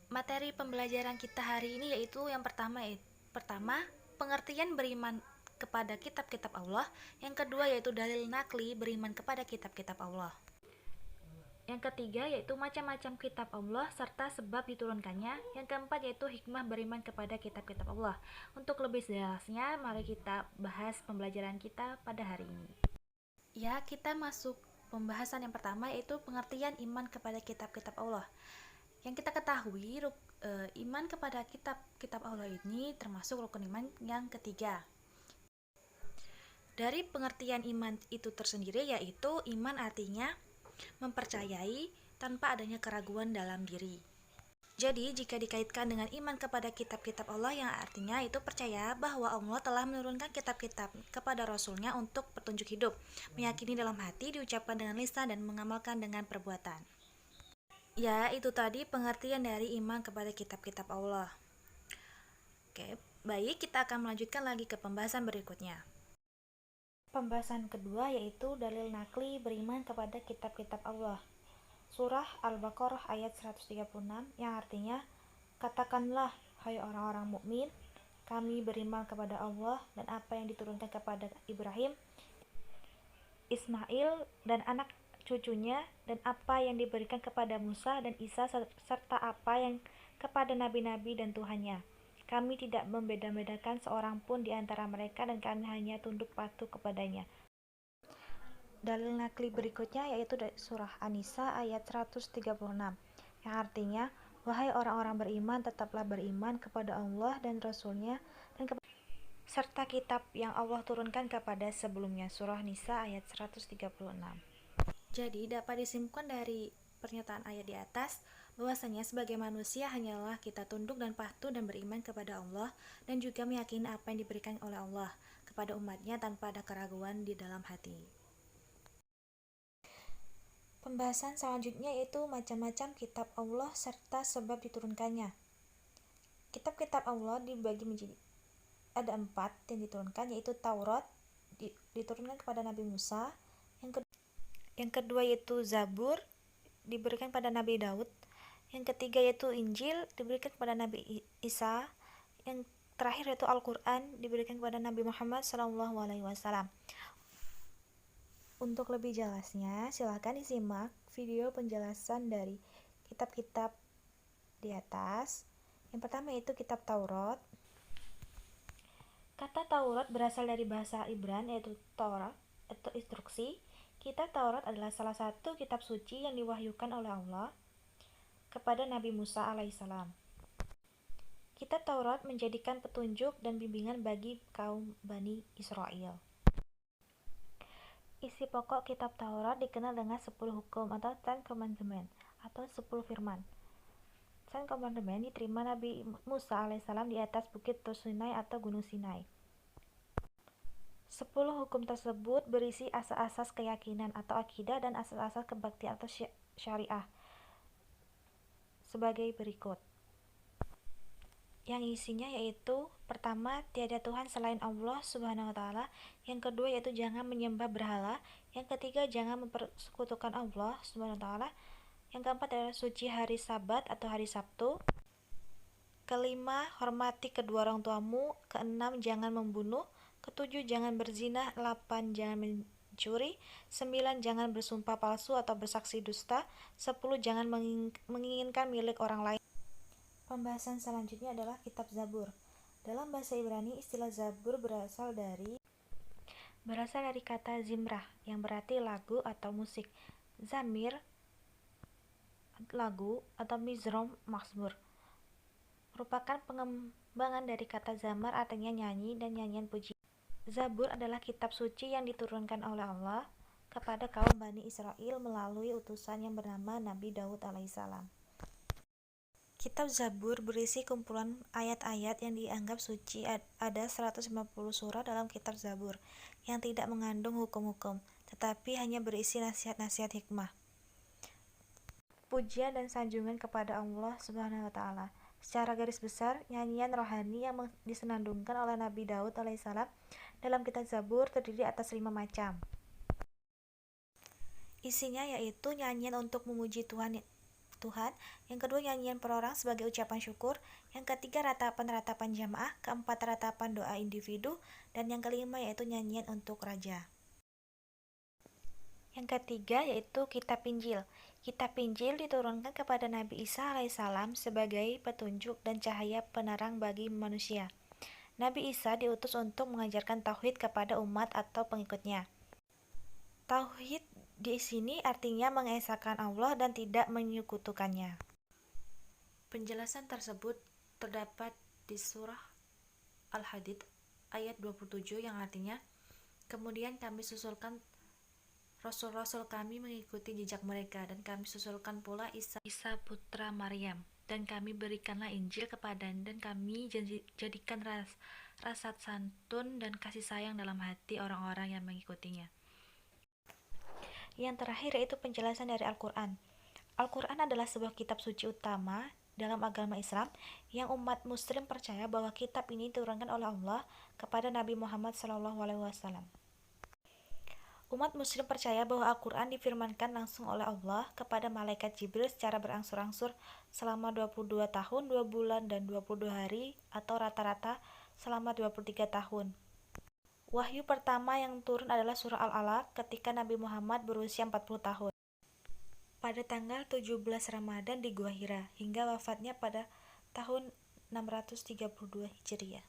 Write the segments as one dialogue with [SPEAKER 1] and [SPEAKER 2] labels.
[SPEAKER 1] Materi pembelajaran kita hari ini yaitu yang pertama pengertian beriman kepada kitab-kitab Allah, yang kedua yaitu dalil nakli beriman kepada kitab-kitab Allah. Yang ketiga yaitu macam-macam kitab Allah serta sebab diturunkannya. Yang keempat yaitu hikmah beriman kepada kitab-kitab Allah. Untuk lebih jelasnya, mari kita bahas pembelajaran kita pada hari ini. Ya, kita masuk pembahasan yang pertama yaitu pengertian iman kepada kitab-kitab Allah. Yang kita ketahui, iman kepada kitab-kitab Allah ini termasuk rukun iman yang ketiga. Dari pengertian iman itu tersendiri yaitu iman artinya mempercayai tanpa adanya keraguan dalam diri. Jadi, jika dikaitkan dengan iman kepada kitab-kitab Allah, yang artinya itu percaya bahwa Allah telah menurunkan kitab-kitab kepada Rasul-Nya untuk petunjuk hidup, meyakini dalam hati, diucapkan dengan lisan, dan mengamalkan dengan perbuatan. Ya, itu tadi pengertian dari iman kepada kitab-kitab Allah. Oke, baik, kita akan melanjutkan lagi ke pembahasan berikutnya. Pembahasan kedua yaitu dalil nakli beriman kepada kitab-kitab Allah. Surah Al-Baqarah ayat 136 yang artinya, katakanlah, hai orang-orang mukmin, kami beriman kepada Allah dan apa yang diturunkan kepada Ibrahim, Ismail dan anak cucunya, dan apa yang diberikan kepada Musa dan Isa, serta apa yang kepada nabi-nabi dan Tuhannya. Kami tidak membeda-bedakan seorang pun di antara mereka dan kami hanya tunduk patuh kepadanya. Dalil nakli berikutnya yaitu dari surah An-Nisa ayat 136 yang artinya, wahai orang-orang beriman, tetaplah beriman kepada Allah dan Rasul-Nya dan serta kitab yang Allah turunkan kepada sebelumnya. Surah Nisa ayat 136. Jadi dapat disimpulkan dari pernyataan ayat di atas bahwasanya sebagai manusia hanyalah kita tunduk dan patuh dan beriman kepada Allah dan juga meyakini apa yang diberikan oleh Allah kepada umatnya tanpa ada keraguan di dalam hati. Pembahasan selanjutnya yaitu macam-macam kitab Allah serta sebab diturunkannya. Kitab-kitab Allah dibagi menjadi ada 4 yang diturunkan, yaitu Taurat diturunkan kepada Nabi Musa, yang kedua yaitu Zabur diberikan pada Nabi Daud, yang ketiga yaitu Injil diberikan kepada Nabi Isa, yang terakhir yaitu Al-Quran diberikan kepada Nabi Muhammad SAW. Untuk lebih jelasnya, silahkan disimak video penjelasan dari kitab-kitab di atas. Yang pertama yaitu kitab Taurat. Kata Taurat berasal dari bahasa Ibran yaitu Torah atau instruksi. Kitab Taurat adalah salah satu kitab suci yang diwahyukan oleh Allah kepada Nabi Musa alaihissalam. Kitab Taurat menjadikan petunjuk dan bimbingan bagi kaum Bani Israel. Isi pokok kitab Taurat dikenal dengan 10 hukum atau Ten Commandments atau 10 firman. Ten Commandments diterima Nabi Musa alaihissalam di atas bukit Sinai atau Gunung Sinai. 10 hukum tersebut berisi asas-asas keyakinan atau akidah dan asas-asas kebaktian atau syariah sebagai berikut. Yang isinya yaitu pertama, tiada Tuhan selain Allah Subhanahu wa taala. Yang kedua yaitu jangan menyembah berhala. Yang ketiga jangan mempersekutukan Allah Subhanahu wa taala. Yang keempat adalah suci hari Sabat atau hari Sabtu. Kelima, hormati kedua orang tuamu. Keenam, jangan membunuh. Ketujuh, jangan berzina. 8, jangan mencuri. 9, jangan bersumpah palsu atau bersaksi dusta. 10, jangan menginginkan milik orang lain. Pembahasan selanjutnya adalah kitab Zabur. Dalam bahasa Ibrani, istilah Zabur berasal dari kata zimrah yang berarti lagu atau musik. Zamir lagu atau mizrom mazmur merupakan pengembangan dari kata zamar artinya nyanyi dan nyanyian puji. Zabur adalah kitab suci yang diturunkan oleh Allah kepada kaum Bani Israel melalui utusan yang bernama Nabi Daud alaihissalam. Kitab Zabur berisi kumpulan ayat-ayat yang dianggap suci. Ada 150 surah dalam kitab Zabur yang tidak mengandung hukum-hukum, tetapi hanya berisi nasihat-nasihat hikmah, pujian dan sanjungan kepada Allah Subhanahu wa taala. Secara garis besar, nyanyian rohani yang disenandungkan oleh Nabi Daud alaihissalam dalam kitab Zabur terdiri atas 5 macam. Isinya yaitu nyanyian untuk memuji Tuhan Tuhan, yang kedua nyanyian perorang sebagai ucapan syukur, yang ketiga ratapan-ratapan jamaah, keempat ratapan doa individu, dan yang kelima yaitu nyanyian untuk raja. Yang ketiga yaitu kitab Injil. Kitab Injil diturunkan kepada Nabi Isa alaihissalam sebagai petunjuk dan cahaya penerang bagi manusia. Nabi Isa diutus untuk mengajarkan tauhid kepada umat atau pengikutnya. Tauhid di sini artinya mengesahkan Allah dan tidak menyekutukannya. Penjelasan tersebut terdapat di surah Al-Hadid ayat 27 yang artinya, kemudian kami susulkan Rasul-Rasul kami mengikuti jejak mereka, dan kami susulkan pula Isa putra Maryam, dan kami berikanlah Injil kepadanya, dan kami jadikan rasa santun dan kasih sayang dalam hati orang-orang yang mengikutinya. Yang terakhir yaitu penjelasan dari Al-Quran. Al-Quran adalah sebuah kitab suci utama dalam agama Islam yang umat muslim percaya bahwa kitab ini diturunkan oleh Allah kepada Nabi Muhammad SAW. Umat muslim percaya bahwa Al-Quran difirmankan langsung oleh Allah kepada malaikat Jibril secara berangsur-angsur selama 22 tahun, 2 bulan, dan 22 hari atau rata-rata selama 23 tahun. Wahyu pertama yang turun adalah surah Al-Alaq ketika Nabi Muhammad berusia 40 tahun. Pada tanggal 17 Ramadan di Gua Hira hingga wafatnya pada tahun 632 Hijriah.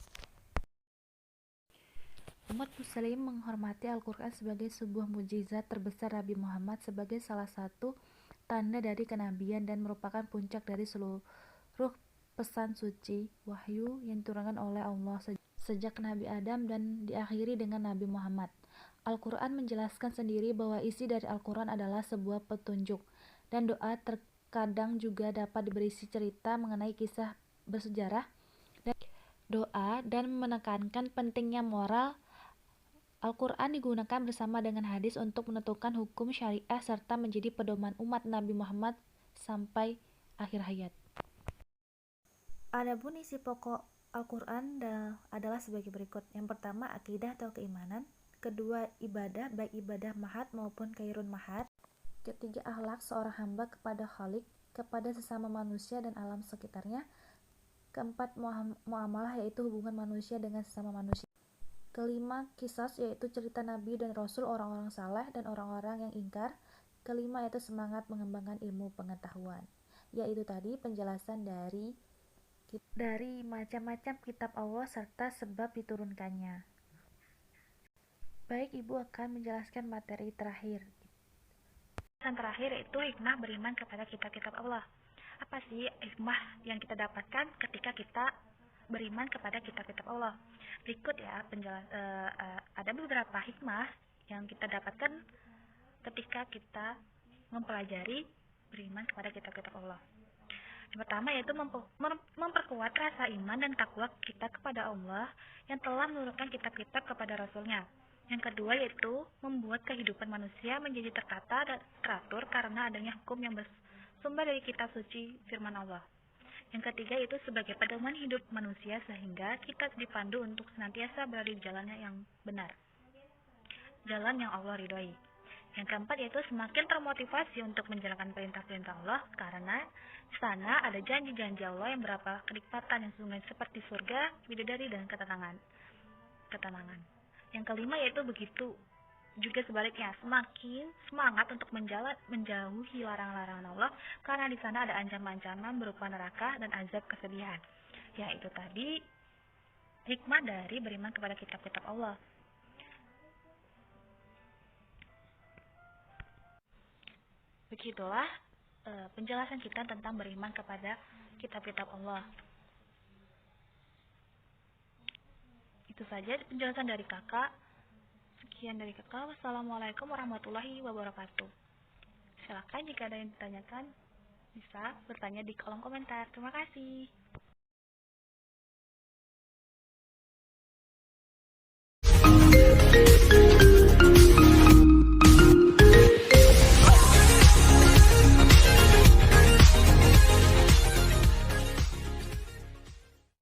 [SPEAKER 1] Umat muslim menghormati Al-Quran sebagai sebuah mukjizat terbesar Nabi Muhammad sebagai salah satu tanda dari kenabian dan merupakan puncak dari seluruh pesan suci wahyu yang diturunkan oleh Allah sejak Nabi Adam dan diakhiri dengan Nabi Muhammad. Al-Quran menjelaskan sendiri bahwa isi dari Al-Quran adalah sebuah petunjuk, dan doa terkadang juga dapat berisi cerita mengenai kisah bersejarah dan doa dan menekankan pentingnya moral. Al-Quran digunakan bersama dengan hadis untuk menentukan hukum syariah serta menjadi pedoman umat Nabi Muhammad sampai akhir hayat. Adapun isi pokok Al-Quran adalah sebagai berikut. Yang pertama, akidah atau keimanan. Kedua, ibadah, baik ibadah mahad maupun kairun mahad. Ketiga, akhlak seorang hamba kepada Khalik, kepada sesama manusia dan alam sekitarnya. Keempat, muamalah, yaitu hubungan manusia dengan sesama manusia. Kelima, kisas, yaitu cerita Nabi dan Rasul, orang-orang saleh dan orang-orang yang ingkar. Kelima, yaitu semangat mengembangkan ilmu pengetahuan. Yaitu tadi penjelasan dari macam-macam kitab Allah serta sebab diturunkannya. Baik, Ibu akan menjelaskan materi terakhir. Yang terakhir itu hikmah beriman kepada kitab-kitab Allah. Apa sih hikmah yang kita dapatkan ketika kita beriman kepada kitab-kitab Allah? Berikut ya ada beberapa hikmah yang kita dapatkan ketika kita mempelajari beriman kepada kitab-kitab Allah. Yang pertama yaitu memperkuat rasa iman dan takwa kita kepada Allah yang telah menurunkan kitab-kitab kepada Rasulnya. Yang kedua yaitu membuat kehidupan manusia menjadi tertata dan teratur karena adanya hukum yang bersumber dari kitab suci firman Allah. Yang ketiga yaitu sebagai pedoman hidup manusia sehingga kita dipandu untuk senantiasa berada di jalannya yang benar, jalan yang Allah ridhoi. Yang keempat yaitu semakin termotivasi untuk menjalankan perintah-perintah Allah karena di sana ada janji-janji Allah yang berapa kenikmatan yang sungguh seperti surga, bidadari, dan ketenangan. Yang kelima yaitu begitu juga sebaliknya, semakin semangat untuk menjauhi larangan-larangan Allah karena di sana ada ancaman-ancaman berupa neraka dan azab kesedihan. Ya, itu tadi hikmah dari beriman kepada kitab-kitab Allah. Begitulah penjelasan kita tentang beriman kepada kitab-kitab Allah. Itu saja penjelasan dari kakak. Sekian dari kakak. Wassalamualaikum warahmatullahi wabarakatuh. Silakan jika ada yang ditanyakan bisa bertanya di kolom komentar. Terima kasih.